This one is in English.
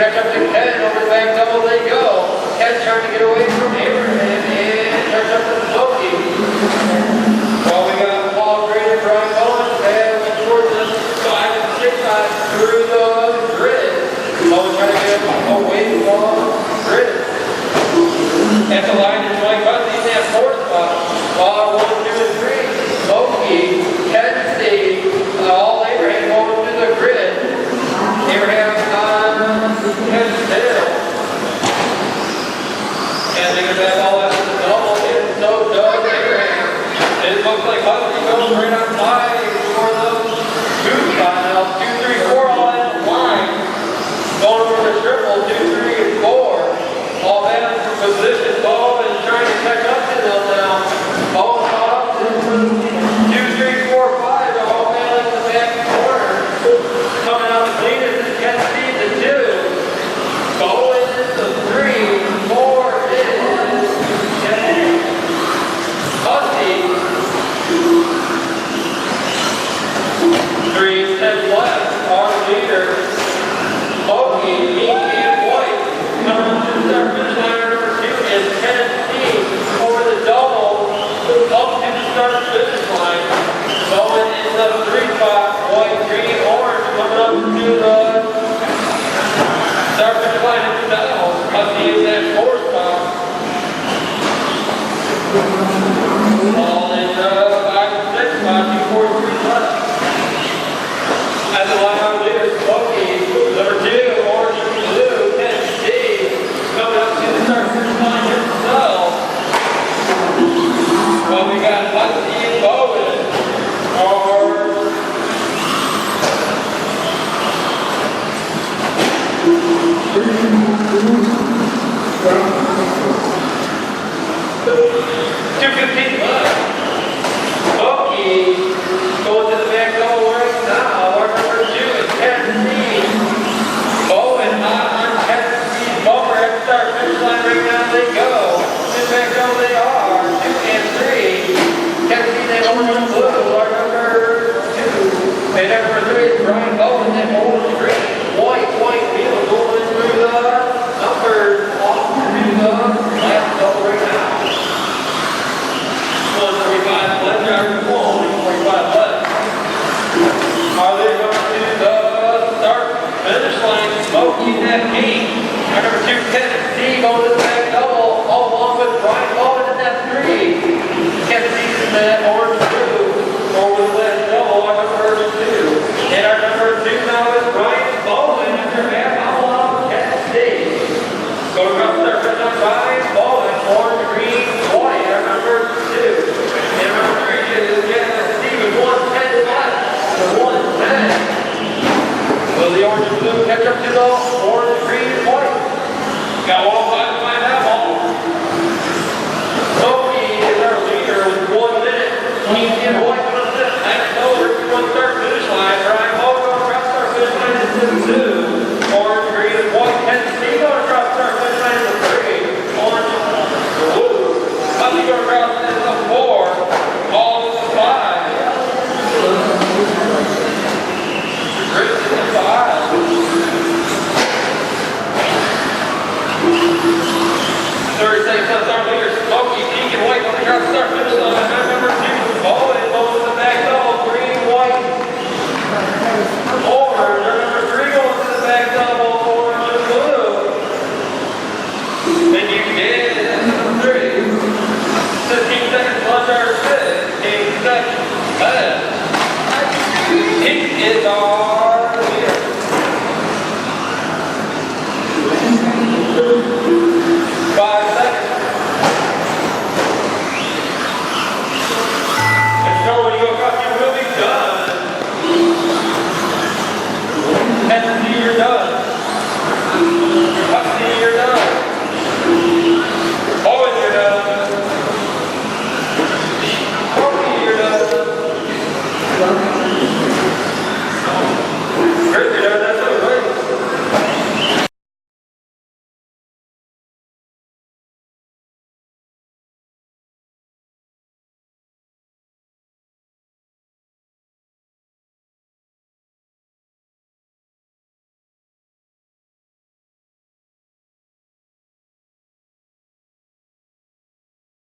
catch up to Ken over the back double they go. Ken's trying to get away from Abraham and catch up to Smokey. Well, we got Paul Green and Brian Bowen battling towards us 5 and 6 through the grid. Bowen trying to get away from the grid. At the line is Mike Buckley in that 4th spot. 1, 2, and 3. Smokey, Ken Steve, all Abraham going to the grid. Abraham on Ken still. And they get that all after the double, and so does Abraham. It looks like Buckley goes right on by for the 2 spot now. 2, 3, 4 all in the line. Going for the triple, 2, 3, and 4. All that for position. Ball is trying to catch up to them now. Ball caught up to them. 2, 3, 4, 5 are all battling the back corner. Coming out the cleanest is Ken Steve the 2. Bowen is the 3. 4 is Ken Husky. 3 10 left. Our leader. Smokey, Meek, and White. Coming up to the start finish line number 2 is Ken Steve over the double. Up to the start finish line. Bowen in the 3 spot. White, green, orange coming up to the start finish line at the double. Husky in that 4 spot. All in the 5 and 6 spot. 2, 4, 3 left. At the line out there, Smokey, number 2, orange and blue, Ken Steve, coming up to the start finish line himself. Well, we got Husky and Bowen. $2.15 left. Smokey going to the back double right now. Our number 2 is Ken Steve. Bowen on Ken Steve's bumper at the start finish line right now. They go. To the back double they are. 2 and 3. Ken Steve that orange and blue. Our number 2. And number 3 is Brian Bowen that orange green. White wheel going through the numbers off to the last double right now. 145 left, driver 145 left. Are they going to the start finish line? Smokey that 8. Our number 2, Ken Steve going to the back double, all along with Brian Bowen in that 3. Ken Steve in that orange blue over the last double, our number 2. And our number 2 now is Brian Bowen after half mile off Ken Steve. Go across the start finish line, Brian Bowen, orange, green, white, our number 2. And number 3 is Ken Steve with 110 left. 110. Will the orange and blue catch up to the orange, green, and white? Got 105 to find out all. Smokey is our leader with 1 minute. Meek and White coming up to next over to one start finish line. Brian Bowen going across start finish line into 2. Orange, green, and white. Ken Steve going across start finish line into 3. Orange, blue. Husky going across into 4. All into 5. Chris in the 5. 30 seconds left, our leader, Smokey, Meek, and White going across the start finish line. Number 2, Bowen to the back double, green, white, orange. Number 3 going to the back double, orange and blue. And you get number 3. 15 seconds left, our 15 seconds left. He is our leader. 5 seconds. And so when you go across, you will be done. Husky, you're done. Husky, you're done. Bowen, you're done. Smokey, you're done.